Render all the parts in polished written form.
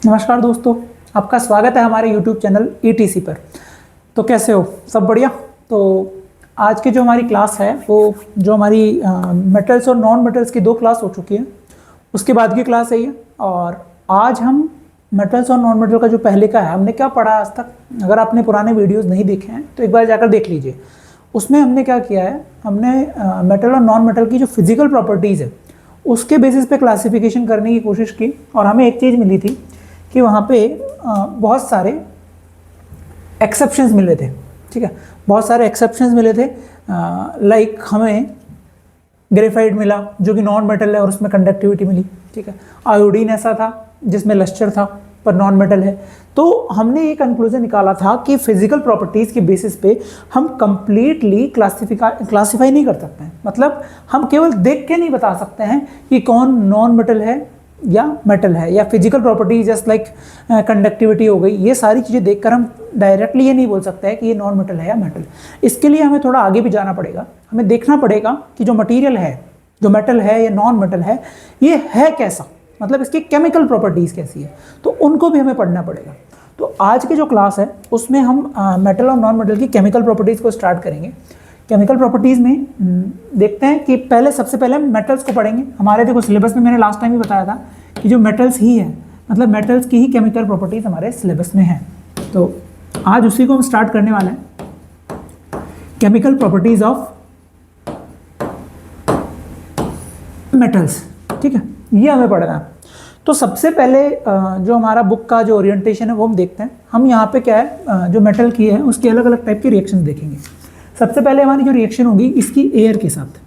नमस्कार दोस्तों, आपका स्वागत है हमारे YouTube चैनल ETC पर। तो कैसे हो, सब बढ़िया। तो आज की जो हमारी क्लास है वो जो हमारी मेटल्स और नॉन मेटल्स की दो क्लास हो चुकी है, उसके बाद की क्लास है ये। और आज हम मेटल्स और नॉन मेटल का जो पहले का है, हमने क्या पढ़ा आज तक, अगर आपने पुराने वीडियोस नहीं देखे हैं तो एक बार जाकर देख लीजिए। उसमें हमने क्या किया है, हमने मेटल और नॉन मेटल की जो फिजिकल प्रॉपर्टीज़ है उसके बेसिस पे क्लासिफिकेशन करने की कोशिश की, और हमें एक चीज़ मिली थी कि वहाँ पे बहुत सारे एक्सेप्शंस मिले थे। ठीक है, बहुत सारे एक्सेप्शंस मिले थे। लाइक हमें ग्रेफाइट मिला जो कि नॉन मेटल है और उसमें कंडक्टिविटी मिली। ठीक है, आयोडीन ऐसा था जिसमें लस्टर था पर नॉन मेटल है। तो हमने ये कंक्लूजन निकाला था कि फिजिकल प्रॉपर्टीज़ के बेसिस पे हम कंप्लीटली क्लासीफाई नहीं कर सकते हैं। मतलब हम केवल देख के नहीं बता सकते हैं कि कौन नॉन मेटल है या मेटल है, या physical properties just like conductivity हो गई, ये सारी चीज़ें देखकर हम डायरेक्टली ये नहीं बोल सकते हैं कि ये नॉन मेटल है या मेटल। इसके लिए हमें थोड़ा आगे भी जाना पड़ेगा। हमें देखना पड़ेगा कि जो मटेरियल है, जो मेटल है या नॉन मेटल है, ये है कैसा, मतलब इसकी केमिकल प्रॉपर्टीज़ कैसी है, तो उनको भी हमें पढ़ना पड़ेगा। तो आज की जो क्लास है उसमें हम मेटल और नॉन मेटल की केमिकल प्रॉपर्टीज़ को स्टार्ट करेंगे। केमिकल प्रॉपर्टीज़ में देखते हैं कि सबसे पहले हम मेटल्स को पढ़ेंगे। हमारे देखो सिलेबस में मैंने लास्ट टाइम ही बताया था कि जो मेटल्स ही है, मतलब मेटल्स की ही केमिकल प्रॉपर्टीज़ हमारे सिलेबस में है। तो आज उसी को हम स्टार्ट करने वाले हैं, केमिकल प्रॉपर्टीज़ ऑफ मेटल्स। ठीक है, ये हमें पढ़ना है। तो सबसे पहले जो हमारा बुक का जो ओरिएंटेशन है वो हम देखते हैं। हम यहाँ पे क्या है, जो मेटल की है उसके अलग अलग टाइप के रिएक्शन देखेंगे। सबसे पहले हमारी जो रिएक्शन होगी इसकी एयर के साथ,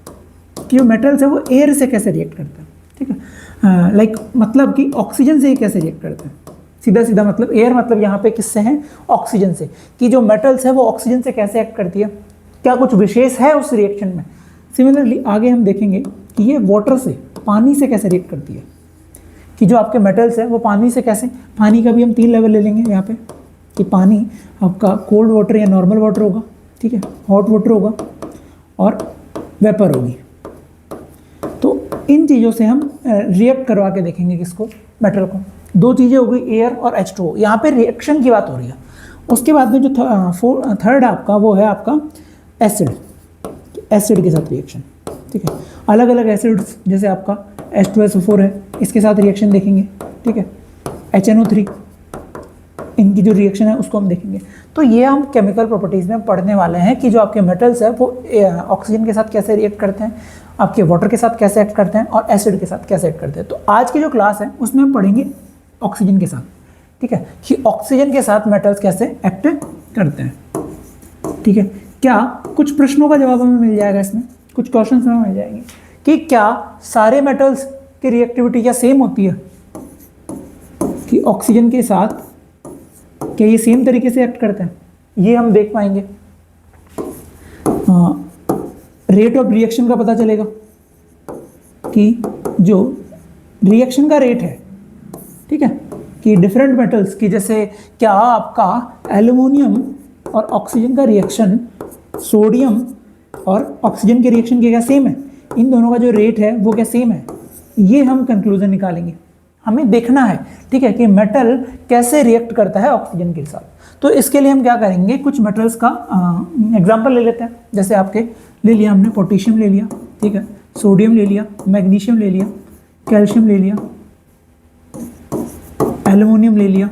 कि जो मेटल्स है वो एयर से कैसे रिएक्ट करते हैं। ठीक है, लाइक मतलब कि ऑक्सीजन से ही कैसे रिएक्ट करते हैं, सीधा सीधा मतलब एयर मतलब यहाँ पे किससे हैं, ऑक्सीजन से। कि जो मेटल्स है वो ऑक्सीजन से कैसे एक्ट करती है, क्या कुछ विशेष है उस रिएक्शन में। सिमिलरली आगे हम देखेंगे कि ये वाटर से, पानी से कैसे रिएक्ट करती है, कि जो आपके मेटल्स है वो पानी से कैसे। पानी का भी हम 3 लेवल ले लेंगे यहाँ पे, कि पानी आपका कोल्ड वाटर या नॉर्मल वाटर होगा, ठीक है, हॉट वाटर होगा और वेपर होगी। तो इन चीज़ों से हम रिएक्ट करवा के देखेंगे किसको, मेटल को। 2 चीज़ें हो गई, एयर और H2O। यहाँ पे रिएक्शन की बात हो रही है। उसके बाद में जो थर्ड आपका वो है आपका एसिड, एसिड के साथ रिएक्शन। ठीक है, अलग अलग एसिड्स जैसे आपका H2SO4 है, इसके साथ रिएक्शन देखेंगे। ठीक है, HNO3, इनकी जो रिएक्शन है उसको हम देखेंगे। तो ये हम केमिकल प्रॉपर्टीज़ में पढ़ने वाले हैं कि जो आपके मेटल्स है वो ऑक्सीजन के साथ कैसे रिएक्ट करते हैं, आपके वाटर के साथ कैसे एक्ट करते हैं और एसिड के साथ कैसे एक्ट करते हैं। तो आज की जो क्लास है उसमें हम पढ़ेंगे ऑक्सीजन के साथ। ठीक है, कि ऑक्सीजन के साथ मेटल्स कैसे एक्ट करते हैं। ठीक है, क्या कुछ प्रश्नों का जवाब हमें मिल जाएगा इसमें, कुछ क्वेश्चन हमें मिल जाएंगे कि क्या सारे मेटल्स की रिएक्टिविटी क्या सेम होती है, कि ऑक्सीजन के साथ क्या ये सेम तरीके से एक्ट करते हैं, ये हम देख पाएंगे। रेट ऑफ रिएक्शन का पता चलेगा कि जो रिएक्शन का रेट है, ठीक है, कि डिफरेंट मेटल्स की, जैसे क्या आपका एल्युमिनियम और ऑक्सीजन का रिएक्शन सोडियम और ऑक्सीजन के रिएक्शन के क्या सेम है, इन दोनों का जो रेट है वो क्या सेम है, ये हम कंक्लूजन निकालेंगे। हमें देखना है, ठीक है, कि मेटल कैसे रिएक्ट करता है ऑक्सीजन के साथ। तो इसके लिए हम क्या करेंगे, कुछ मेटल्स का एग्जांपल ले लेते हैं। जैसे आपके ले लिया हमने, पोटेशियम ले लिया, ठीक है, सोडियम ले लिया, मैग्नीशियम ले लिया, कैल्शियम ले लिया, एल्युमिनियम ले लिया,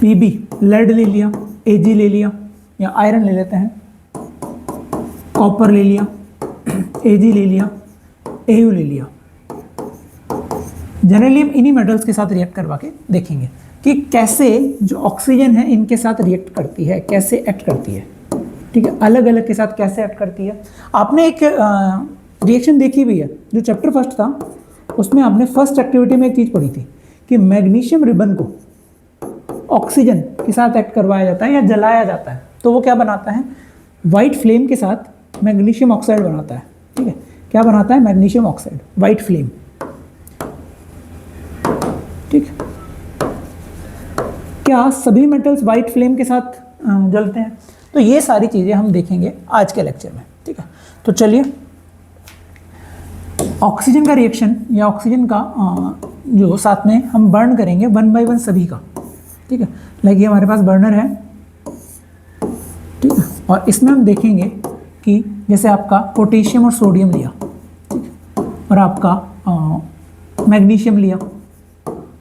Pb लेड ले लिया, Ag ले लिया, या आयरन ले लेते हैं, कॉपर ले लिया, Ag ले लिया, Au ले लिया। जनरली हम इन्हीं मेटल्स के साथ रिएक्ट करवा के देखेंगे कि कैसे जो ऑक्सीजन है इनके साथ रिएक्ट करती है, कैसे एक्ट करती है। ठीक है, अलग अलग के साथ कैसे एक्ट करती है। आपने एक रिएक्शन देखी भी है, जो चैप्टर फर्स्ट था उसमें आपने फर्स्ट एक्टिविटी में एक चीज़ पढ़ी थी कि मैग्नीशियम रिबन को ऑक्सीजन के साथ एक्ट करवाया जाता है या जलाया जाता है, तो वो क्या बनाता है, वाइट फ्लेम के साथ मैग्नीशियम ऑक्साइड बनाता है। ठीक है, क्या बनाता है, मैग्नीशियम ऑक्साइड, वाइट फ्लेम। ठीक, क्या सभी मेटल्स वाइट फ्लेम के साथ जलते हैं, तो ये सारी चीज़ें हम देखेंगे आज के लेक्चर में। ठीक है, तो चलिए ऑक्सीजन का रिएक्शन या ऑक्सीजन का जो साथ में हम बर्न करेंगे 1 by 1 सभी का, ठीक है। लाइक ये हमारे पास बर्नर है, ठीक है, और इसमें हम देखेंगे कि जैसे आपका पोटेशियम और सोडियम लिया, ठीक है, और आपका मैग्नीशियम लिया,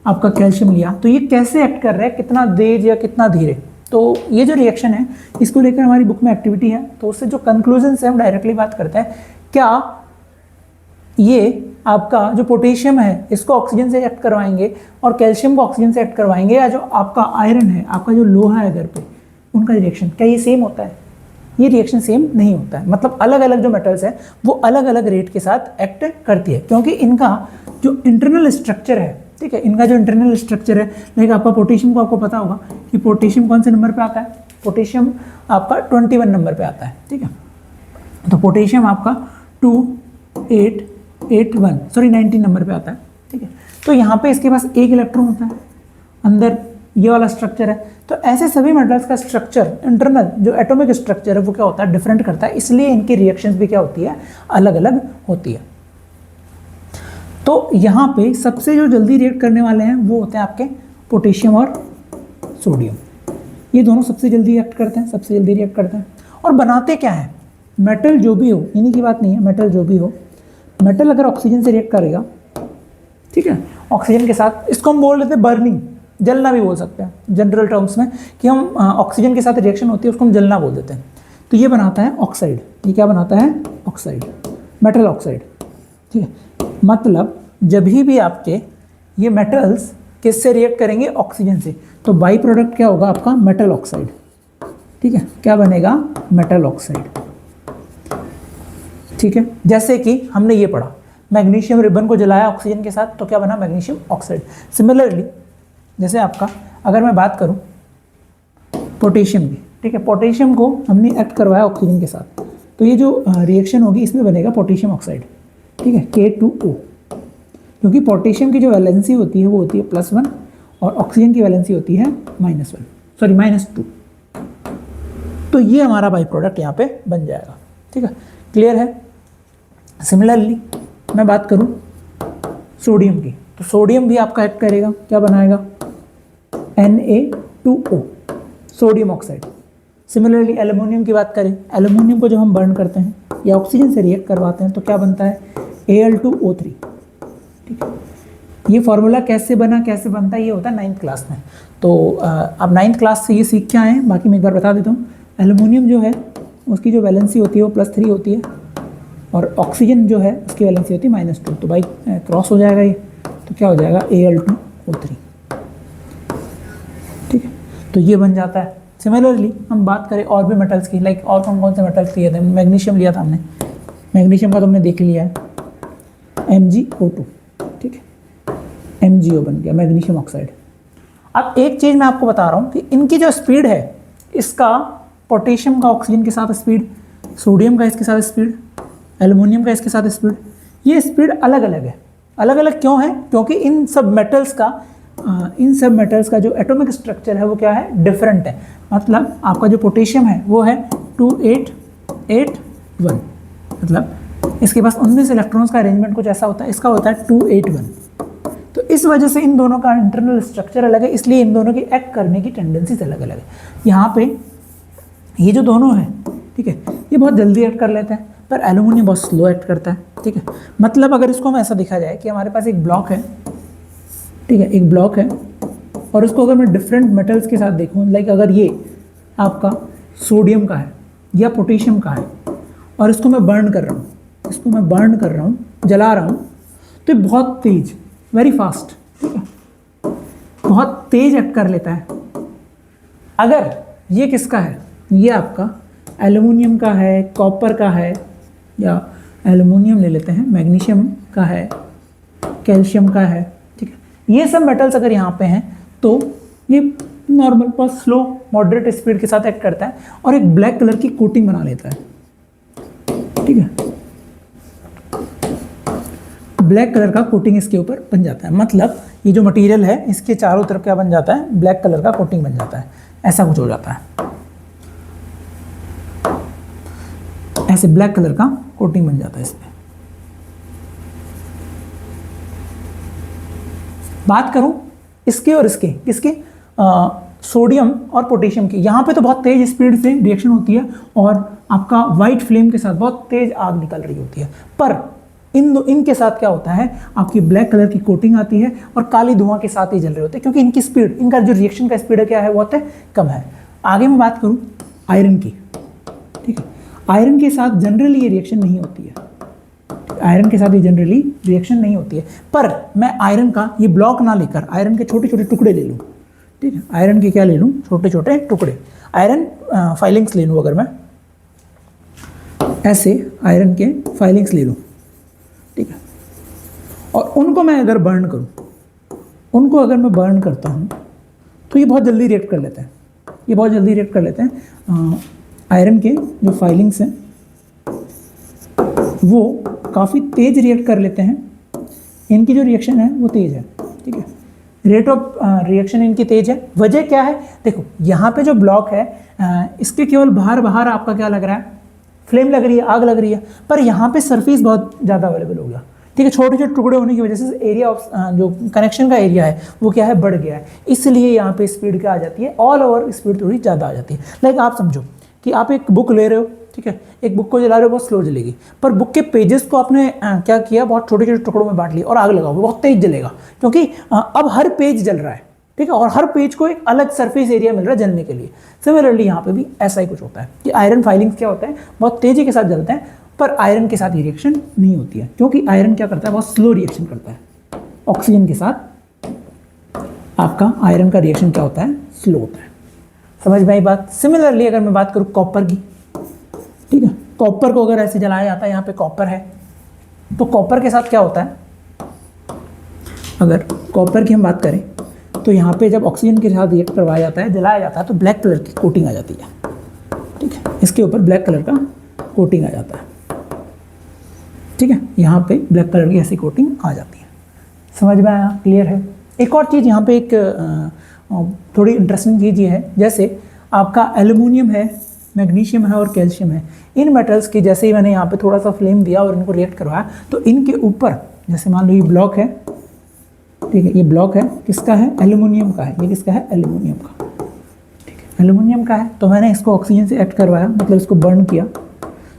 आपका कैल्शियम लिया, तो ये कैसे एक्ट कर रहा है, कितना तेज या कितना धीरे। तो ये जो रिएक्शन है इसको लेकर हमारी बुक में एक्टिविटी है, तो उससे जो कंक्लूजन है हम डायरेक्टली बात करते हैं, क्या ये आपका जो पोटेशियम है इसको ऑक्सीजन से एक्ट करवाएंगे और कैल्शियम को ऑक्सीजन से एक्ट करवाएंगे, या जो आपका आयरन है, आपका जो लोहा है घर पे, उनका रिएक्शन क्या ये सेम होता है? ये रिएक्शन सेम नहीं होता है। मतलब अलग अलग जो मेटल्स है वो अलग अलग रेट के साथ एक्ट करती है, क्योंकि इनका जो इंटरनल स्ट्रक्चर है, ठीक है, इनका जो इंटरनल स्ट्रक्चर है, लाइक आपका पोटेशियम को आपको पता होगा कि पोटेशियम कौन से नंबर पे आता है, पोटेशियम आपका 21 नंबर पे आता है, ठीक है। तो पोटेशियम आपका 19 नंबर पे आता है, ठीक है। तो यहाँ पे इसके पास एक इलेक्ट्रॉन होता है, अंदर ये वाला स्ट्रक्चर है। तो ऐसे सभी मेटल्स का स्ट्रक्चर, इंटरनल जो एटॉमिक स्ट्रक्चर है वो क्या होता है, डिफरेंट करता है, इसलिए इनकी रिएक्शंस भी क्या होती है, अलग अलग होती है। तो यहाँ पे सबसे जो जल्दी रिएक्ट करने वाले हैं वो होते हैं आपके पोटेशियम और सोडियम। ये दोनों सबसे जल्दी रिएक्ट करते हैं, सबसे जल्दी रिएक्ट करते हैं। और बनाते क्या है, मेटल जो भी हो, इन्हीं की बात नहीं है, मेटल जो भी हो, मेटल अगर ऑक्सीजन से रिएक्ट करेगा, ठीक है, ऑक्सीजन के साथ, इसको हम बोल लेते हैं बर्निंग, जलना भी बोल सकते हैं जनरल टर्म्स में, कि हम ऑक्सीजन के साथ रिएक्शन होती है उसको हम जलना बोल देते हैं। तो ये बनाता है ऑक्साइड, ये क्या बनाता है, ऑक्साइड, मेटल ऑक्साइड, ठीक है। मतलब जब भी आपके ये मेटल्स किससे रिएक्ट करेंगे, ऑक्सीजन से, तो बाई प्रोडक्ट क्या होगा आपका, मेटल ऑक्साइड, ठीक है, क्या बनेगा, मेटल ऑक्साइड, ठीक है। जैसे कि हमने ये पढ़ा, मैग्नीशियम रिबन को जलाया ऑक्सीजन के साथ तो क्या बना, मैग्नीशियम ऑक्साइड। सिमिलरली जैसे आपका अगर मैं बात करूं पोटेशियम की, ठीक है, पोटेशियम को हमने एक्ट करवाया ऑक्सीजन के साथ, तो ये जो रिएक्शन होगी इसमें बनेगा पोटेशियम ऑक्साइड, ठीक है, K2O, क्योंकि पोटेशियम की जो वैलेंसी होती है वो होती है +1 और ऑक्सीजन की वैलेंसी होती है -2। तो ये हमारा बाई प्रोडक्ट यहाँ पे बन जाएगा, ठीक है, क्लियर है। सिमिलरली मैं बात करूँ सोडियम की, तो सोडियम भी आपका एक्ट करेगा, क्या बनाएगा, Na2O, sodium oxide. Similarly aluminium की बात करें, एल्युमिनियम को जब हम बर्न करते हैं या ऑक्सीजन से रिएक्ट करवाते हैं तो क्या बनता है, Al2O3, ठीक है। ये फॉर्मूला कैसे बनता है, ये होता है 9th क्लास में। तो आप 9th क्लास से ये सीख के आए हैं, बाकी मैं एक बार बता देता हूँ। एल्युमिनियम जो है उसकी जो वैलेंसी होती है वो +3 होती है, और ऑक्सीजन जो है उसकी वैलेंसी होती है -2, तो भाई क्रॉस हो जाएगा ये, तो क्या हो जाएगा, Al2O3, ठीक है। तो ये बन जाता है। सिमिलरली हम बात करें और भी मेटल्स की, लाइक और कौन से मेटल्स लिए थे, मैग्नीशियम लिया था हमने, मैग्नीशियम का तुमने देख लिया है, MgO2, ठीक है, MgO बन गया, मैग्नीशियम ऑक्साइड। अब एक चीज़ मैं आपको बता रहा हूँ कि इनकी जो स्पीड है, इसका पोटेशियम का ऑक्सीजन के साथ स्पीड, सोडियम का इसके साथ स्पीड, एल्युमिनियम का इसके साथ स्पीड, ये स्पीड अलग अलग है। अलग अलग क्यों है, क्योंकि इन सब मेटल्स का जो एटॉमिक स्ट्रक्चर है वो क्या है, डिफरेंट है। मतलब आपका जो पोटेशियम है वो है 2881, मतलब इसके पास 19 इलेक्ट्रॉन्स का अरेंजमेंट कुछ ऐसा होता है, इसका होता है 281। तो इस वजह से इन दोनों का इंटरनल स्ट्रक्चर अलग है, इसलिए इन दोनों की एक्ट करने की टेंडेंसीज अलग अलग है। यहाँ पे ये जो दोनों हैं, ठीक है, ये बहुत जल्दी एक्ट कर लेते हैं, पर एल्युमिनियम बहुत स्लो एक्ट करता है, ठीक है। मतलब अगर इसको हम ऐसा देखा जाए कि हमारे पास एक ब्लॉक है, ठीक है, एक ब्लॉक है, और उसको अगर मैं डिफरेंट मेटल्स के साथ देखूँ, लाइक अगर ये आपका सोडियम का है या पोटेशियम का है, और इसको मैं बर्न कर रहा हूँ, जला रहा हूँ, तो ये बहुत तेज, वेरी फास्ट, ठीक है, बहुत तेज एक्ट कर लेता है। अगर ये किसका है, ये आपका एल्युमिनियम का है, कॉपर का है, या एल्युमिनियम ले लेते हैं, मैग्नीशियम का है, कैल्शियम का है, ठीक है, ये सब मेटल्स अगर यहाँ पे हैं तो ये नॉर्मल पर स्लो मॉडरेट स्पीड के साथ एक्ट करता है और एक ब्लैक कलर की कोटिंग बना लेता है, ठीक है, ब्लैक कलर का कोटिंग इसके ऊपर बन जाता है। मतलब ये जो मटेरियल है इसके चारों तरफ क्या बन जाता है, ब्लैक कलर का कोटिंग बन जाता है, ऐसा कुछ हो जाता है, ऐसे ब्लैक कलर का कोटिंग बन जाता है इस पे। बात करूं इसके और इसके, किसके, सोडियम और पोटेशियम की, यहाँ पे तो बहुत तेज स्पीड से रिएक्शन होती है और आपका वाइट फ्लेम के साथ बहुत तेज आग निकल रही होती है। पर इनके साथ क्या होता है, आपकी ब्लैक कलर की कोटिंग आती है और काली धुआं के साथ ही जल रहे होते हैं, क्योंकि इनकी स्पीड, इनका जो रिएक्शन का स्पीड है क्या है, बहुत है कम है। आगे मैं बात करूँ आयरन की, ठीक है, आयरन के साथ जनरली ये रिएक्शन नहीं होती है, आयरन के साथ ये जनरली रिएक्शन नहीं होती है। पर मैं आयरन का ये ब्लॉक ना लेकर आयरन के छोटे छोटे टुकड़े ले लूँ, ठीक है, आयरन के क्या ले लूँ, छोटे छोटे टुकड़े, आयरन फाइलिंग्स ले लूँ, अगर मैं ऐसे आयरन के फाइलिंग्स ले लूँ, ठीक है, और उनको मैं अगर बर्न करूँ, उनको अगर मैं बर्न करता हूँ तो ये बहुत जल्दी रिएक्ट कर लेते हैं, ये बहुत जल्दी रिएक्ट कर लेते हैं। आयरन के जो फाइलिंग्स हैं वो काफ़ी तेज रिएक्ट कर लेते हैं, इनकी जो रिएक्शन है वो तेज़ है, ठीक है, रेट ऑफ रिएक्शन इनकी तेज है। वजह क्या है, देखो यहाँ पे जो ब्लॉक है इसके केवल बाहर बाहर आपका क्या लग रहा है, फ्लेम लग रही है, आग लग रही है, पर यहाँ पे सरफेस बहुत ज़्यादा अवेलेबल हो गया, ठीक है, छोटे छोटे टुकड़े होने की वजह से एरिया ऑफ जो कनेक्शन का एरिया है वो क्या है, बढ़ गया है, इसलिए यहाँ पे स्पीड क्या आ जाती है, ऑल ओवर स्पीड थोड़ी ज़्यादा आ जाती है। लाइक आप समझो कि आप एक बुक ले रहे हो, ठीक है, एक बुक को जला रहे हो, बहुत स्लो जलेगी, पर बुक के पेजेस को आपने क्या किया, बहुत छोटे छोटे टुकड़ों में बांट लिया और आग लगाओगे, बहुत तेज जलेगा, क्योंकि अब हर पेज जल रहा है, ठीक है, और हर पेज को एक अलग सरफेस एरिया मिल रहा है जलने के लिए। सिमिलरली यहाँ पे भी ऐसा ही कुछ होता है कि आयरन फाइलिंग्स क्या होता है, बहुत तेजी के साथ जलते हैं, पर आयरन के साथ ये रिएक्शन नहीं होती है, क्योंकि आयरन क्या करता है, बहुत स्लो रिएक्शन करता है ऑक्सीजन के साथ। आपका आयरन का रिएक्शन क्या होता है, स्लो होता है। समझ में आई बात। सिमिलरली अगर मैं बात करूँ कॉपर की, ठीक है, कॉपर को अगर ऐसे जलाया जाता है, यहाँ पे कॉपर है, तो कॉपर के साथ क्या होता है, अगर कॉपर की हम बात करें तो यहाँ पे जब ऑक्सीजन के साथ रिएक्ट करवाया जाता है, जलाया जाता है, तो ब्लैक कलर की कोटिंग आ जाती है, ठीक है, इसके ऊपर ब्लैक कलर का कोटिंग आ जाता है, ठीक है, यहाँ पे ब्लैक कलर की ऐसी कोटिंग आ जाती है। समझ में आया, क्लियर है। एक और चीज़ यहाँ पे एक थोड़ी इंटरेस्टिंग चीज़ ये है, जैसे आपका एल्युमिनियम है, मैग्नीशियम है और कैल्शियम है, इन मेटल्स की जैसे ही मैंने यहाँ पे थोड़ा सा फ्लेम दिया और इनको रिएक्ट करवाया, तो इनके ऊपर जैसे मान लो ये ब्लॉक है, ठीक है, ये ब्लॉक है, किसका है, एल्युमिनियम का है, ये किसका है, एल्युमिनियम का, ठीक है, एल्युमिनियम का है, तो मैंने इसको ऑक्सीजन से एक्ट करवाया, मतलब इसको बर्न किया,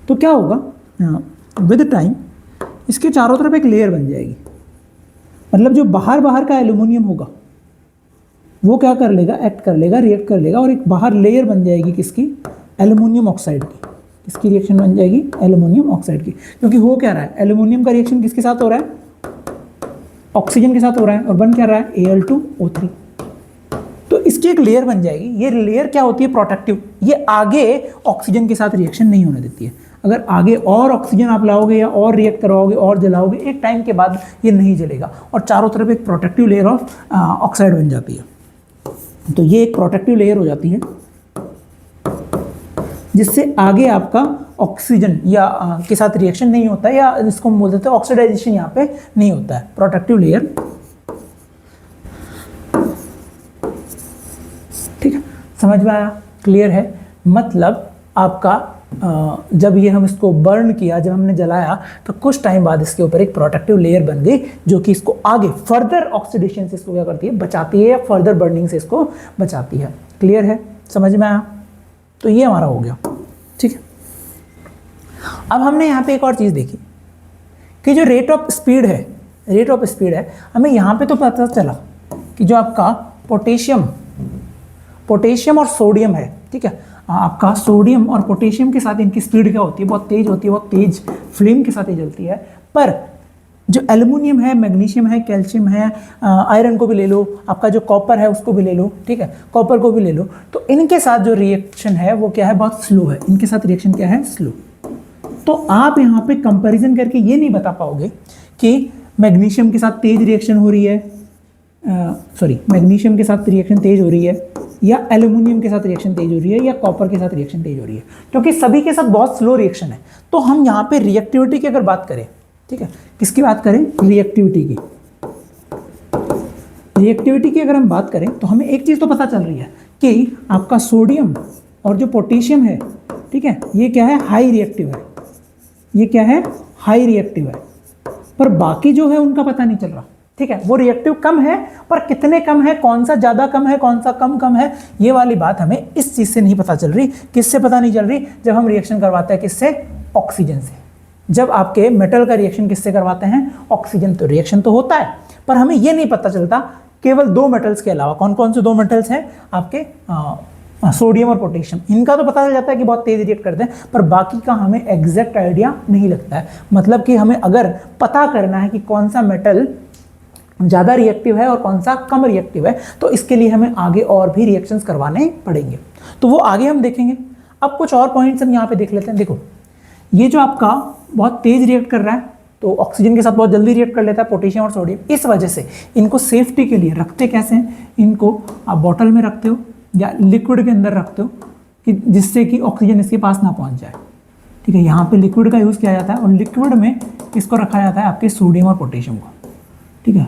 तो क्या होगा, विद टाइम इसके चारों तरफ एक लेयर बन जाएगी, मतलब जो बाहर बाहर का एल्युमिनियम होगा वो क्या कर लेगा, एक्ट कर लेगा, रिएक्ट कर लेगा, और एक बाहर लेयर बन जाएगी किसकी, एल्युमिनियम ऑक्साइड की, किसकी रिएक्शन बन जाएगी, एल्युमिनियम ऑक्साइड की, क्योंकि हो क्या रहा है, एल्युमिनियम का रिएक्शन किसके साथ हो रहा है, ऑक्सीजन के साथ हो रहा है, और बन क्या रहा है, Al2O3, तो इसकी एक लेयर बन जाएगी। ये लेयर क्या होती है, प्रोटेक्टिव, ये आगे ऑक्सीजन के साथ रिएक्शन नहीं होने देती है। अगर आगे और ऑक्सीजन आप लाओगे या और रिएक्ट करवाओगे और जलाओगे, एक टाइम के बाद ये नहीं जलेगा, और चारों तरफ एक प्रोटेक्टिव लेयर ऑफ ऑक्साइड बन जाती है। तो ये एक प्रोटेक्टिव लेयर हो जाती है, जिससे आगे आपका ऑक्सीजन या के साथ रिएक्शन नहीं होता है, या इसको हम बोल देते हैं ऑक्सीडाइजेशन यहाँ पे नहीं होता है, प्रोटेक्टिव लेयर, ठीक है। समझ में आया, क्लियर है। मतलब आपका जब ये हम इसको बर्न किया, जब हमने जलाया, तो कुछ टाइम बाद इसके ऊपर एक प्रोटेक्टिव लेयर बन गई, जो कि इसको आगे फर्दर ऑक्सीडेशन से इसको क्या करती है, बचाती है, या फर्दर बर्निंग से इसको बचाती है। क्लियर है, समझ में आया। तो ये हमारा हो गया, ठीक है। अब हमने यहाँ पे एक और चीज़ देखी कि जो रेट ऑफ स्पीड है, रेट ऑफ स्पीड है, हमें यहाँ पे तो पता चला कि जो आपका पोटेशियम और सोडियम है, ठीक है, आपका सोडियम और पोटेशियम के साथ इनकी स्पीड क्या होती है, बहुत तेज होती है, बहुत तेज फ्लेम के साथ ही जलती है। पर जो एल्युमिनियम है, मैग्नीशियम है, कैल्शियम है, आयरन को भी ले लो, आपका जो कॉपर है उसको भी ले लो, ठीक है, कॉपर को भी ले लो, तो इनके साथ जो रिएक्शन है वो क्या है, बहुत स्लो है, इनके साथ रिएक्शन क्या है, स्लो। तो आप यहाँ पे कंपैरिजन करके ये नहीं बता पाओगे कि मैग्नीशियम के साथ तेज रिएक्शन हो रही है, मैग्नीशियम के साथ रिएक्शन तेज हो रही है, या एल्युमिनियम के साथ रिएक्शन तेज हो रही है, या कॉपर के साथ रिएक्शन तेज हो रही है, क्योंकि सभी के साथ बहुत स्लो रिएक्शन है। तो हम यहाँ पे रिएक्टिविटी की अगर बात करें, ठीक है, किसकी बात करें, रिएक्टिविटी की, रिएक्टिविटी की अगर हम बात करें तो हमें एक चीज़ तो पता चल रही है कि आपका सोडियम और जो पोटेशियम है, ठीक है, ये क्या है, हाई रिएक्टिव है, ये क्या है, हाई रिएक्टिव है, पर बाकी जो है उनका पता नहीं चल रहा। ठीक है, वो रिएक्टिव कम है, पर कितने कम है, कौन सा ज़्यादा कम है, कौन सा कम कम है, ये वाली बात हमें इस चीज़ से नहीं पता चल रही। किससे पता नहीं चल रही? जब हम रिएक्शन करवाते हैं किससे? ऑक्सीजन से। जब आपके मेटल का रिएक्शन किससे करवाते हैं? ऑक्सीजन। तो रिएक्शन तो होता है, पर हमें ये नहीं पता चलता केवल दो मेटल्स के अलावा कौन कौन से दो मेटल्स हैं आपके, सोडियम और पोटेशियम। इनका तो पता चल जाता है कि बहुत तेज रिएक्ट करते हैं, पर बाकी का हमें एग्जैक्ट आइडिया नहीं लगता है। मतलब कि हमें अगर पता करना है कि कौन सा मेटल ज़्यादा रिएक्टिव है और कौन सा कम रिएक्टिव है, तो इसके लिए हमें आगे और भी रिएक्शंस करवाने पड़ेंगे। तो वो आगे हम देखेंगे। अब कुछ और पॉइंट्स हम यहाँ पे देख लेते हैं। देखो, ये जो आपका बहुत तेज रिएक्ट कर रहा है, तो ऑक्सीजन के साथ बहुत जल्दी रिएक्ट कर लेता है पोटेशियम और सोडियम। इस वजह से इनको सेफ्टी के लिए रखते कैसे हैं? इनको आप बॉटल में रखते हो या लिक्विड के अंदर रखते हो, कि जिससे कि ऑक्सीजन इसके पास ना पहुंच जाए। ठीक है, यहाँ पे लिक्विड का यूज़ किया जाता है और लिक्विड में इसको रखा जाता है आपके सोडियम और पोटेशियम को। ठीक है,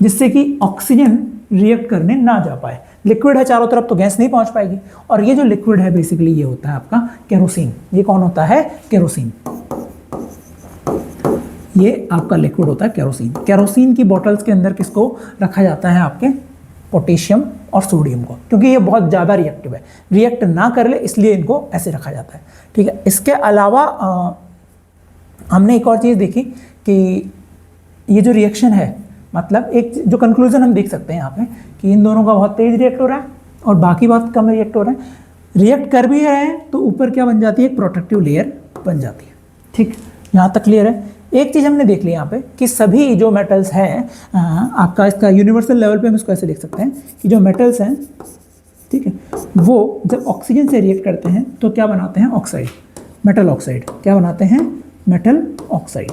जिससे कि ऑक्सीजन रिएक्ट करने ना जा पाए। लिक्विड है चारों तरफ तो गैस नहीं पहुंच पाएगी। और ये जो लिक्विड है बेसिकली ये होता है आपका केरोसिन। ये कौन होता है? केरोसिन। ये आपका लिक्विड होता है केरोसिन। केरोसिन की बॉटल्स के अंदर किसको रखा जाता है? आपके पोटेशियम और सोडियम को, क्योंकि ये बहुत ज़्यादा रिएक्टिव है, रिएक्ट ना कर ले इसलिए इनको ऐसे रखा जाता है। ठीक है, इसके अलावा हमने एक और चीज़ देखी कि ये जो रिएक्शन है, मतलब एक जो कंक्लूजन हम देख सकते हैं यहाँ पे कि इन दोनों का बहुत तेज रिएक्ट हो रहा है और बाकी बहुत कम रिएक्ट हो रहा है। रिएक्ट कर भी रहे हैं तो ऊपर क्या बन जाती है? एक प्रोटेक्टिव लेयर बन जाती है। ठीक, यहाँ तक क्लियर है। एक चीज़ हमने देख ली यहाँ पे कि सभी जो मेटल्स हैं, आपका इसका यूनिवर्सल लेवल पे हम इसको ऐसे देख सकते हैं कि जो मेटल्स हैं, ठीक है, वो जब ऑक्सीजन से रिएक्ट करते हैं तो क्या बनाते हैं? Oxide, metal oxide. क्या बनाते हैं? Metal oxide.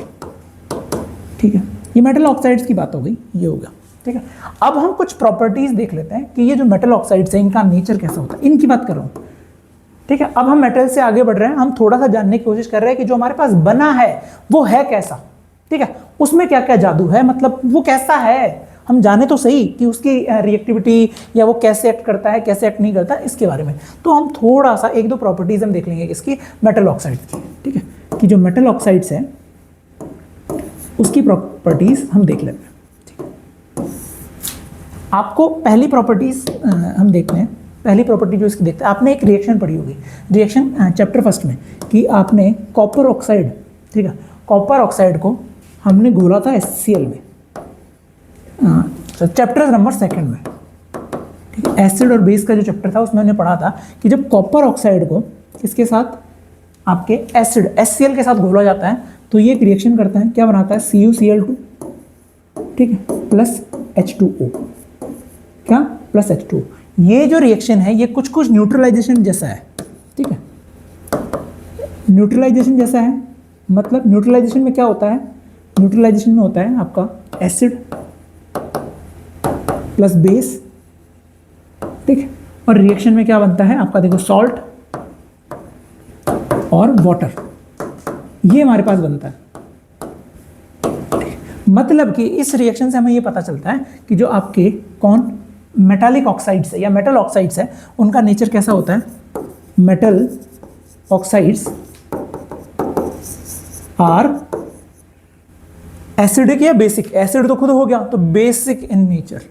ठीक है, ये मेटल ऑक्साइड्स की बात हो गई, ये हो गया। ठीक है, अब हम कुछ प्रॉपर्टीज़ देख लेते हैं कि ये जो मेटल ऑक्साइड्स हैं इनका नेचर कैसा होता है, इनकी बात कर रहा हूँ। ठीक है, अब हम मेटल से आगे बढ़ रहे हैं, हम थोड़ा सा जानने की कोशिश कर रहे हैं कि जो हमारे पास बना है वो है कैसा। ठीक है, उसमें क्या क्या जादू है, मतलब वो कैसा है, हम जाने तो सही कि उसकी रिएक्टिविटी या वो कैसे एक्ट करता है, कैसे एक्ट नहीं करता, इसके बारे में। तो हम थोड़ा सा एक दो प्रॉपर्टीज हम देख लेंगे इसकी मेटल ऑक्साइड की। ठीक है, कि जो मेटल ऑक्साइड्स हैं उसकी प्रॉपर्टीज हम देख लेते हैं। ठीक है, आपको पहली प्रॉपर्टीज हम देखते हैं। पहली प्रॉपर्टी जो इसकी देखते हैं, आपने एक रिएक्शन पढ़ी होगी, रिएक्शन चैप्टर फर्स्ट में, कि आपने कॉपर ऑक्साइड, ठीक है, कॉपर ऑक्साइड को हमने घोला था HCl में, चैप्टर नंबर सेकंड में। ठीक है, एसिड और बेस का जो चैप्टर था उसमें हमने पढ़ा था कि जब कॉपर ऑक्साइड को इसके साथ आपके एसिड HCl के साथ घोला जाता है तो ये एक रिएक्शन करता है, क्या बनाता है? CuCl2, ठीक है, प्लस H2O। क्या? Plus H2O। ये जो रिएक्शन है ये कुछ कुछ न्यूट्रलाइजेशन जैसा है। ठीक है, न्यूट्रलाइजेशन जैसा है, मतलब न्यूट्रलाइजेशन में क्या होता है? न्यूट्रलाइजेशन में होता है आपका एसिड प्लस बेस। ठीक है, और रिएक्शन में क्या बनता है आपका? देखो, सॉल्ट और वाटर, ये हमारे पास बनता है। मतलब कि इस रिएक्शन से हमें ये पता चलता है कि जो आपके कौन मेटालिक ऑक्साइड्स है या मेटल ऑक्साइड्स है उनका नेचर कैसा होता है? मेटल ऑक्साइड्स आर एसिडिक या बेसिक। एसिड तो खुद हो गया, तो बेसिक इन नेचर।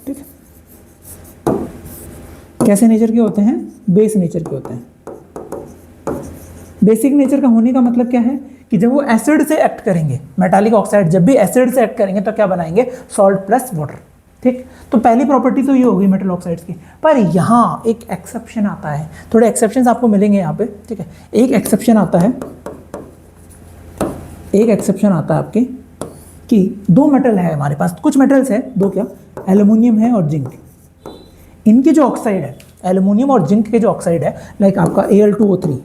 ठीक है, कैसे नेचर के होते हैं? बेस नेचर के होते हैं। बेसिक नेचर का होने का मतलब क्या है कि जब वो एसिड से एक्ट करेंगे, मेटालिक ऑक्साइड जब भी एसिड से एक्ट करेंगे तो क्या बनाएंगे? Salt plus water. ठीक, तो पहली प्रॉपर्टी तो ये होगी मेटल ऑक्साइड्स की। पर यहाँ एक एक्सेप्शन आता है, थोड़े एक्सेप्शंस आपको मिलेंगे यहाँ पे। ठीक है, एक एक्सेप्शन आता है आपके कि दो मेटल है हमारे पास, कुछ मेटल्स है दो, क्या? एल्युमिनियम है और जिंक। इनकी जो ऑक्साइड है, एल्युमिनियम और जिंक के जो ऑक्साइड है, लाइक आपका Al2O3,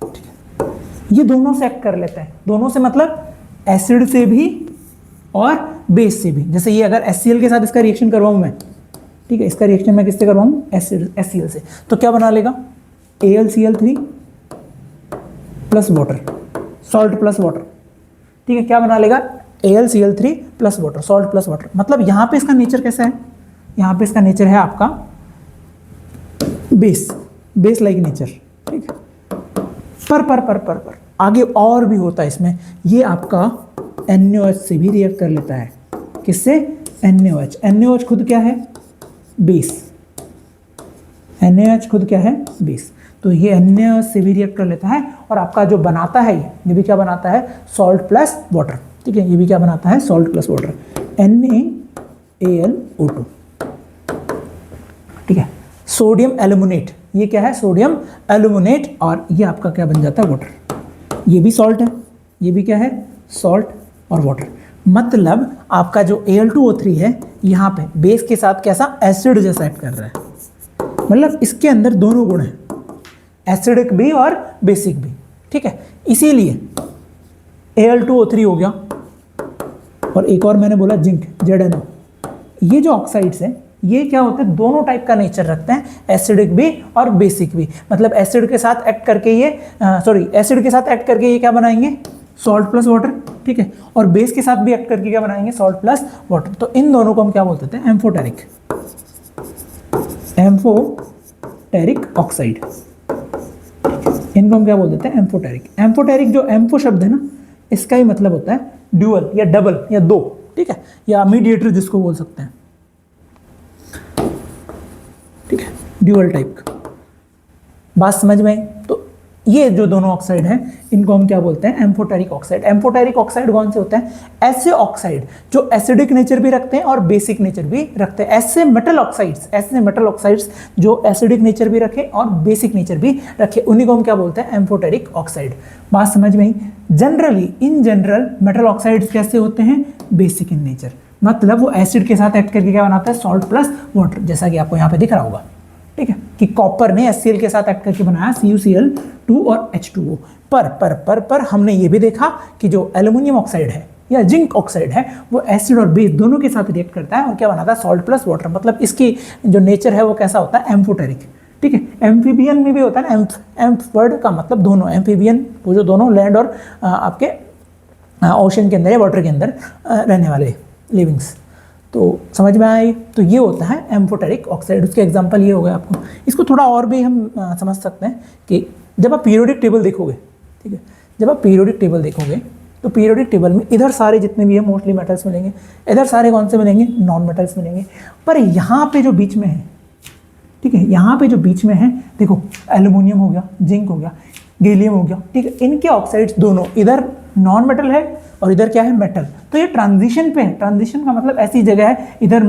ठीक है, ये दोनों से एक्ट कर लेते हैं। दोनों से मतलब एसिड से भी और बेस से भी। जैसे ये अगर HCl के साथ इसका रिएक्शन करवाऊँ मैं, ठीक है, इसका रिएक्शन मैं किससे करवाऊँ? एसिड HCl से, तो क्या बना लेगा? AlCl3 plus water, salt plus water. ठीक है, क्या बना लेगा? AlCl3 plus water, salt plus water. मतलब यहाँ पे इसका नेचर कैसा है? यहाँ पे इसका नेचर है आपका बेस लाइक नेचर। ठीक है, पर आगे और भी होता है इसमें। ये आपका NaOH से भी रिएक्ट कर लेता है। किससे? NaOH। NaOH खुद क्या है? बेस। NaOH खुद क्या है? बेस। तो ये NaOH से भी रिएक्ट कर लेता है और आपका जो बनाता है ये भी क्या बनाता है? Salt plus water. ठीक है, ये भी क्या बनाता है? Salt plus water, NaAlO2। ठीक है, सोडियम एल्यूमिनेट, ये क्या है? सोडियम एल्यूमिनेट, और ये आपका क्या बन जाता है? वाटर। ये भी सॉल्ट है, ये भी क्या है? सॉल्ट और वाटर। मतलब आपका जो Al2O3 है यहाँ पे बेस के साथ कैसा? एसिड जैसा एक्ट कर रहा है। मतलब इसके अंदर दोनों गुण हैं, एसिडिक भी और बेसिक भी। ठीक है, इसीलिए Al2O3 हो गया, और एक और मैंने बोला जिंक, ZnO। ये जो ऑक्साइड्स हैं ये क्या होते हैं? दोनों टाइप का नेचर रखते हैं, एसिडिक भी और बेसिक भी। मतलब एसिड के साथ एक्ट करके ये एसिड के साथ एक्ट करके ये क्या बनाएंगे? Salt plus water. ठीक है, और बेस के साथ भी एक्ट करके क्या बनाएंगे? Salt plus water. तो इन दोनों को हम क्या बोलते थे? Amphoteric, amphoteric oxide. इनको हम क्या बोल देते हैं? एम्फोटेरिक। एम्फोटेरिक जो एम्फो शब्द है ना, इसका ही मतलब होता है ड्यूअल या डबल या दो। ठीक है, या मीडिएटर जिसको बोल सकते हैं। ठीक है, ड्यूअल टाइप का। बात समझ में आई? तो ये जो दोनों ऑक्साइड हैं इनको हम क्या बोलते हैं? Amphoteric oxide. एम्फोटेरिक ऑक्साइड कौन से होते हैं? ऐसे ऑक्साइड जो एसिडिक नेचर भी रखते हैं और बेसिक नेचर भी रखते हैं। ऐसे मेटल ऑक्साइड्स जो एसिडिक नेचर भी रखे और बेसिक नेचर भी रखे, उन्हीं को हम क्या बोलते हैं? Amphoteric oxide. बात समझ में आई? Generally in general metal oxides कैसे होते हैं? Basic in nature. मतलब वो एसिड के साथ एक्ट करके क्या बनाता है? सॉल्ट प्लस वाटर, जैसा कि आपको यहाँ पे दिख रहा होगा। ठीक है, कि कॉपर ने HCl के साथ एक्ट करके बनाया CuCl2 और H2O। पर हमने ये भी देखा कि जो एल्युमिनियम ऑक्साइड है या जिंक ऑक्साइड है वो एसिड और बेस दोनों के साथ रिएक्ट करता है और क्या बनाता है? Salt plus water. मतलब इसकी जो नेचर है वो कैसा होता है? एम्फोटेरिक। ठीक है, एम्फीबियन में भी होता है ना, एम्फ वर्ड का मतलब दोनों। एम्फीबियन वो जो दोनों लैंड और आपके ओशन के अंदर या वाटर के अंदर रहने वाले लिविंग्स। तो समझ में आई? तो ये होता है एम्फोटेरिक ऑक्साइड। उसके एग्जांपल ये हो गए आपको। इसको थोड़ा और भी हम समझ सकते हैं कि जब आप पीरियोडिक टेबल देखोगे, ठीक है, जब आप पीरियोडिक टेबल देखोगे तो पीरियोडिक टेबल में इधर सारे जितने भी हैं मोस्टली मेटल्स मिलेंगे, इधर सारे कौन से मिलेंगे? नॉन मेटल्स मिलेंगे। पर यहाँ पे जो बीच में है, ठीक है, यहाँ पे जो बीच में है देखो, एल्युमिनियम हो गया, जिंक हो गया, गैलियम हो गया। ठीक है, इनके ऑक्साइड्स दोनों, इधर नॉन मेटल है और इधर क्या है? मेटल। तो ये ट्रांजिशन पे है। ट्रांजिशन का मतलब ऐसी जगह है इधर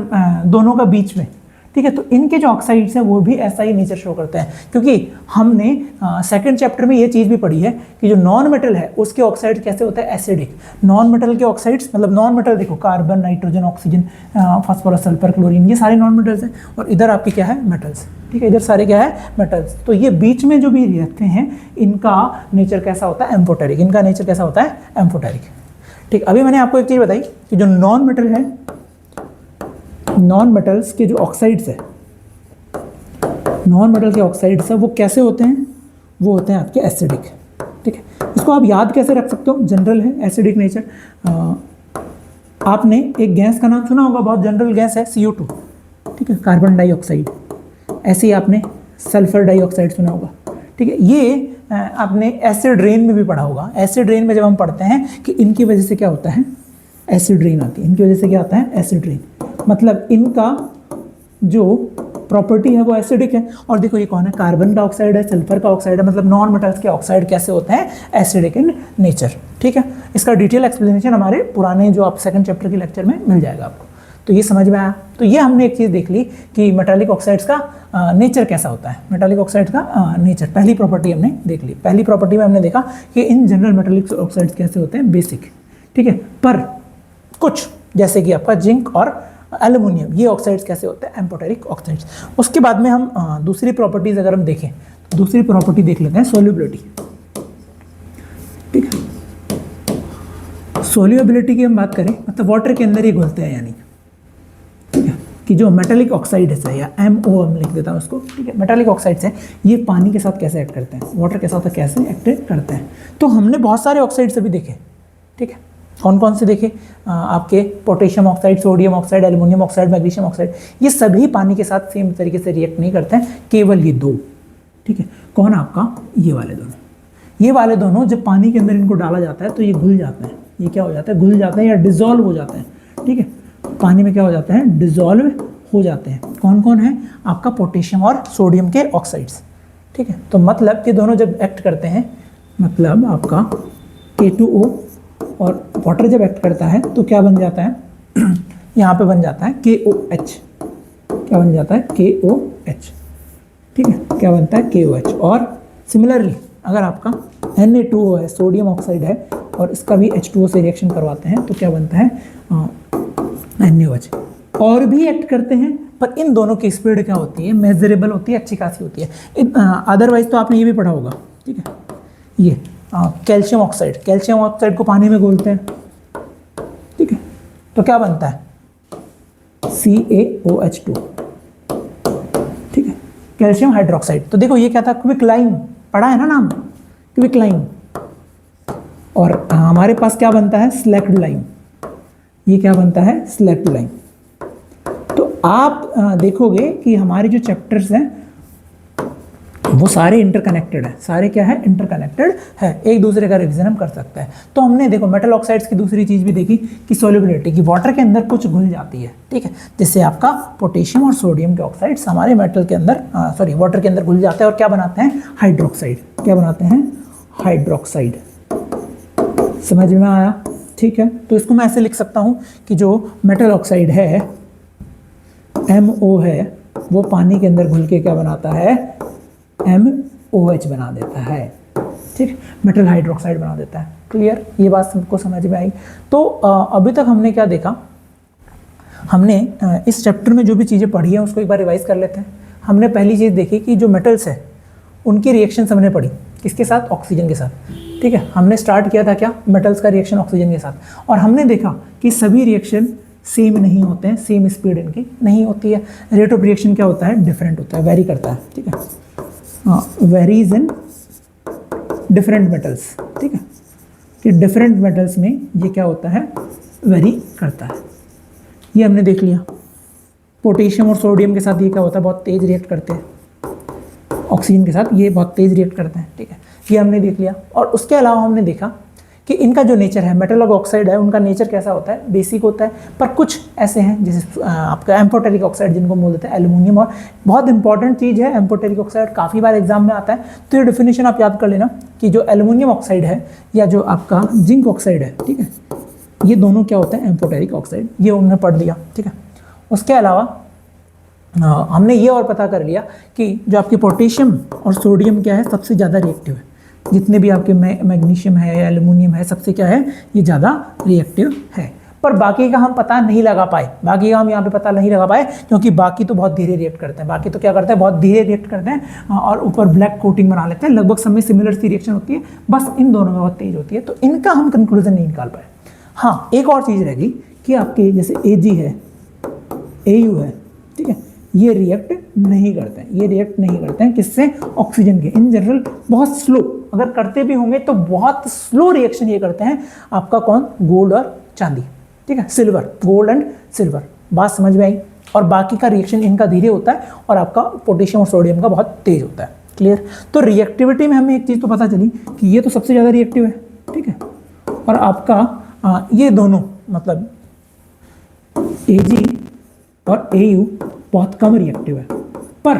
दोनों का बीच में। ठीक है, तो इनके जो ऑक्साइड्स हैं वो भी ऐसा ही नेचर शो करते हैं, क्योंकि हमने सेकंड चैप्टर में ये चीज़ भी पढ़ी है कि जो नॉन मेटल है उसके ऑक्साइड कैसे होते हैं? एसिडिक। नॉन मेटल के ऑक्साइड्स मतलब नॉन मेटल देखो, carbon, nitrogen, oxygen, phosphorus, sulphur, chlorine, ये सारे नॉन मेटल्स हैं। और इधर आपके क्या है? मेटल्स। ठीक है, इधर सारे क्या है? मेटल्स। तो ये बीच में जो भी रहते हैं इनका नेचर कैसा होता है? एम्फोटेरिक। इनका नेचर कैसा होता है? एम्फोटेरिक। ठीक, अभी मैंने आपको एक चीज़ बताई कि जो नॉन मेटल है, नॉन मेटल्स के जो ऑक्साइड्स है, नॉन मेटल के ऑक्साइड्स है वो कैसे होते हैं? वो होते हैं आपके एसिडिक। ठीक है, इसको आप याद कैसे रख सकते हो? जनरल है, एसिडिक नेचर। आपने एक गैस का नाम सुना होगा, बहुत जनरल गैस है, CO2। ठीक है, कार्बन डाइऑक्साइड। ऐसे ही आपने सल्फर डाइऑक्साइड सुना होगा। ठीक है, ये आपने एसिड रेन में भी पढ़ा होगा। एसिड रेन में जब हम पढ़ते हैं कि इनकी वजह से क्या होता है? एसिड रेन आती है। इनकी वजह से क्या आता है? Acid rain. मतलब इनका जो प्रॉपर्टी है वो एसिडिक है। और देखो ये कौन है? कार्बन डाइऑक्साइड है, सल्फर का ऑक्साइड है। मतलब नॉन मेटल्स के ऑक्साइड कैसे होते हैं? Acidic in nature. ठीक है, इसका डिटेल एक्सप्लेनेशन हमारे पुराने जो आप सेकंड चैप्टर के लेक्चर में मिल जाएगा आपको। तो ये समझ में आया? तो ये हमने एक चीज़ देख ली कि मेटालिक ऑक्साइड्स का नेचर कैसा होता है। मेटालिक ऑक्साइड का नेचर, पहली प्रॉपर्टी हमने देख ली। पहली प्रॉपर्टी में हमने देखा कि इन जनरल मेटालिक ऑक्साइड्स कैसे होते हैं? बेसिक। ठीक है, पर कुछ जैसे कि आपका जिंक और एल्युमिनियम, ये ऑक्साइड्स कैसे होते हैं? Amphoteric oxides. उसके बाद में हम दूसरी प्रॉपर्टीज़ अगर हम देखें तो दूसरी प्रॉपर्टी देख लेते हैं, सोल्यूबिलिटी। ठीक है, सोल्यूबिलिटी की हम बात करें मतलब वाटर के अंदर ही घुलते हैं, यानी ठीक है कि जो मेटालिक ऑक्साइड्स है या MO हम लिख देता हूँ उसको। ठीक है, मेटालिक ऑक्साइड्स हैं, ये पानी के साथ कैसे एक्ट करते हैं? वाटर के साथ कैसे एक्ट करते हैं? तो हमने बहुत सारे ऑक्साइड्स अभी देखे। ठीक है, कौन कौन से देखे? आपके potassium oxide, sodium oxide, aluminium oxide, magnesium oxide, ये सभी पानी के साथ सेम तरीके से रिएक्ट नहीं करते हैं, केवल ये दो। ठीक है, कौन? आपका ये वाले दोनों। ये वाले दोनों जब पानी के अंदर इनको डाला जाता है तो ये घुल जाते हैं। ये क्या हो जाता है, घुल जाते हैं या डिजॉल्व हो जाते हैं, ठीक है, पानी में क्या हो जाते हैं, डिजॉल्व हो जाते हैं। कौन कौन है, आपका पोटेशियम और सोडियम के ऑक्साइड्स, ठीक है। तो मतलब कि दोनों जब एक्ट करते हैं, मतलब आपका K2O और वाटर जब एक्ट करता है तो क्या बन जाता है यहाँ पे बन जाता है KOH, क्या बन जाता है, KOH, ठीक है, क्या बनता है, KOH। और सिमिलरली अगर आपका Na2O है, सोडियम ऑक्साइड है, और इसका भी H2O से रिएक्शन करवाते हैं तो क्या बनता है, NaOH। और भी एक्ट करते हैं, पर इन दोनों की स्पीड क्या होती है, मेजरेबल होती है, अच्छी खासी होती है। अदरवाइज तो आपने ये भी पढ़ा होगा, ठीक है, ये कैल्शियम ऑक्साइड को पानी में घोलते हैं, ठीक है, तो क्या बनता है, CaOH2, ठीक है, कैल्शियम हाइड्रोक्साइड। तो देखो ये क्या था, क्विकलाइम, पढ़ा है ना नाम, क्विकलाइम। और हमारे पास क्या बनता है, स्लैक्ड लाइम, ये क्या बनता है, स्लैक्ड लाइम। तो आप देखोगे कि हमारे जो चैप्टर्स हैं वो सारे इंटरकनेक्टेड है, सारे क्या है, इंटरकनेक्टेड है, एक दूसरे का रिवीजन हम कर सकते हैं। तो हमने देखो मेटल ऑक्साइड्स की दूसरी चीज़ भी देखी कि सॉल्युबिलिटी की, वाटर के अंदर कुछ घुल जाती है, ठीक है, जिससे आपका पोटेशियम और सोडियम के ऑक्साइड्स हमारे मेटल के अंदर वाटर के अंदर घुल जाते हैं और क्या बनाते हैं, हाइड्रोक्साइड, क्या बनाते हैं, हाइड्रोक्साइड। समझ में आया, ठीक है। तो इसको मैं ऐसे लिख सकता हूँ कि जो मेटल ऑक्साइड है MO है, वो पानी के अंदर घुल के क्या बनाता है, MOH बना देता है, ठीक, मेटल हाइड्रोक्साइड बना देता है। क्लियर, ये बात सबको समझ में आई। तो अभी तक हमने क्या देखा, हमने इस चैप्टर में जो भी चीज़ें पढ़ी हैं उसको एक बार रिवाइज कर लेते हैं। हमने पहली चीज़ देखी कि जो मेटल्स है उनकी रिएक्शन हमने पढ़ी, किसके साथ, ऑक्सीजन के साथ, ठीक है। हमने स्टार्ट किया था क्या, मेटल्स का रिएक्शन ऑक्सीजन के साथ, और हमने देखा कि सभी रिएक्शन सेम नहीं होते हैं, सेम स्पीड इनकी नहीं होती है, रेट ऑफ रिएक्शन क्या होता है, डिफरेंट होता है, वेरी करता है, ठीक है, वेरीज इन डिफरेंट मेटल्स, ठीक है, कि डिफरेंट मेटल्स में ये क्या होता है, वेरी करता है। ये हमने देख लिया। पोटेशियम और सोडियम के साथ ये क्या होता है, बहुत तेज रिएक्ट करते हैं, ऑक्सीजन के साथ ये बहुत तेज रिएक्ट करते हैं, ठीक है, ये हमने देख लिया। और उसके अलावा हमने देखा कि इनका जो नेचर है, मेटल और ऑक्साइड है, उनका नेचर कैसा होता है, बेसिक होता है, पर कुछ ऐसे हैं जैसे आपका एम्फोटेरिक ऑक्साइड जिनको बोल देते हैं एल्यूमिनियम। और बहुत इंपॉर्टेंट चीज़ है एम्फोटेरिक ऑक्साइड, काफ़ी बार एग्जाम में आता है, तो ये डेफिनेशन आप याद कर लेना कि जो एल्यूमिनियम ऑक्साइड है या जो आपका जिंक ऑक्साइड है, ठीक है, ये दोनों क्या होते हैं, एम्फोटेरिक ऑक्साइड, ये हमने पढ़ लिया, ठीक है। उसके अलावा हमने ये और पता कर लिया कि जो आपके पोटेशियम और सोडियम क्या है, सबसे ज़्यादा रिएक्टिव है, जितने भी आपके मैग्नीशियम है या एल्यूमिनियम है, सबसे क्या है, ये ज़्यादा रिएक्टिव है। पर बाकी का हम पता नहीं लगा पाए, बाकी का हम यहाँ पे पता नहीं लगा पाए, क्योंकि बाकी तो बहुत धीरे रिएक्ट करते हैं, बाकी तो क्या करते हैं, बहुत धीरे रिएक्ट करते हैं और ऊपर ब्लैक कोटिंग बना लेते हैं, लगभग सब में सिमिलर सी रिएक्शन होती है, बस इन दोनों में बहुत तेज होती है, तो इनका हम कंक्लूजन नहीं निकाल पाए। हाँ, एक और चीज़ रहेगी कि आपके जैसे Ag है, Au है, ठीक है, ये रिएक्ट नहीं करते हैं, ये रिएक्ट नहीं करते हैं, किससे, ऑक्सीजन के। इन जनरल बहुत स्लो, अगर करते भी होंगे तो बहुत स्लो रिएक्शन ये करते हैं, आपका कौन, गोल्ड और चांदी, ठीक है, सिल्वर, गोल्ड एंड सिल्वर। बात समझ में आई। और बाकी का रिएक्शन इनका धीरे होता है और आपका पोटेशियम और सोडियम का बहुत तेज होता है। क्लियर। तो रिएक्टिविटी में हमें एक चीज़ तो पता चली कि ये तो सबसे ज़्यादा रिएक्टिव है, ठीक है, और आपका ये दोनों मतलब Ag और Au बहुत कम रिएक्टिव है, पर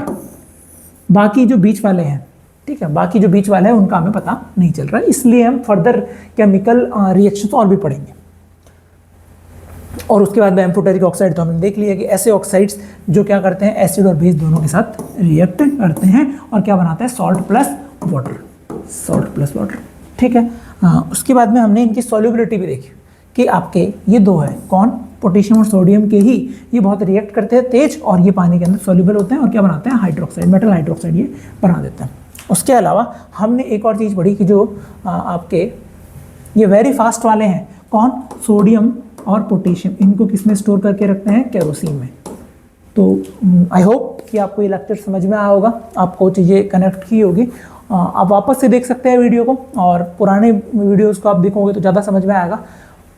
बाकी जो बीच वाले हैं, ठीक है, बाकी जो बीच वाले हैं उनका हमें पता नहीं चल रहा है, इसलिए हम फर्दर केमिकल रिएक्शंस और भी पढ़ेंगे। और उसके बाद में एम्फोटेरिक ऑक्साइड तो हमने देख लिया कि ऐसे ऑक्साइड्स जो क्या करते हैं, एसिड और बेस दोनों के साथ रिएक्ट करते हैं और क्या बनाते हैं, salt plus water, salt plus water, ठीक है। उसके बाद में हमने इनकी सॉल्युबिलिटी भी देखी कि आपके ये दो है, कौन, पोटेशियम और सोडियम के ही, ये बहुत रिएक्ट करते हैं तेज और ये पानी के अंदर सॉल्युबल होते हैं और क्या बनाते हैं, हाइड्रोक्साइड, मेटल हाइड्रोक्साइड ये बना देते हैं। उसके अलावा हमने एक और चीज़ पढ़ी कि जो आपके ये वेरी फास्ट वाले हैं, कौन, सोडियम और पोटेशियम, इनको किस में स्टोर करके रखते हैं, केरोसिन में। तो आई होप कि आपको ये लेक्चर समझ में आया होगा, आपको चीज़ें कनेक्ट की होगी। आप वापस से देख सकते हैं वीडियो को, और पुराने वीडियोस को आप देखोगे तो ज़्यादा समझ में आएगा।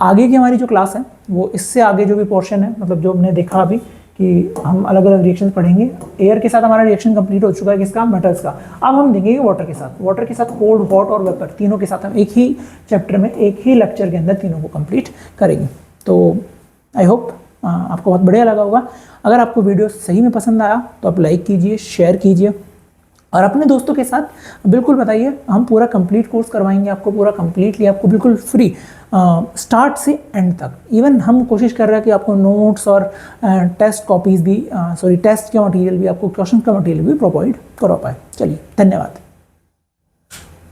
आगे की हमारी जो क्लास है वो इससे आगे जो भी पोर्शन है, मतलब जो हमने देखा अभी कि हम अलग अलग रिएक्शंस पढ़ेंगे। एयर के साथ हमारा रिएक्शन कंप्लीट हो चुका है, किसका, मेटल्स का। अब हम देखेंगे वाटर के साथ। वाटर के साथ कोल्ड, हॉट और वेपर, तीनों के साथ हम एक ही चैप्टर में, एक ही लेक्चर के अंदर तीनों को कंप्लीट करेंगे। तो आई होप आपको बहुत बढ़िया लगा होगा। अगर आपको वीडियो सही में पसंद आया तो आप लाइक कीजिए, शेयर कीजिए और अपने दोस्तों के साथ बिल्कुल बताइए। हम पूरा कंप्लीट कोर्स करवाएंगे आपको, पूरा कंप्लीटली आपको बिल्कुल फ्री, स्टार्ट से एंड तक। इवन हम कोशिश कर रहे हैं कि आपको नोट्स और टेस्ट कॉपीज़ भी, टेस्ट का मटेरियल भी, आपको क्वेश्चन का मटेरियल भी प्रोवाइड करवा पाए। चलिए, धन्यवाद।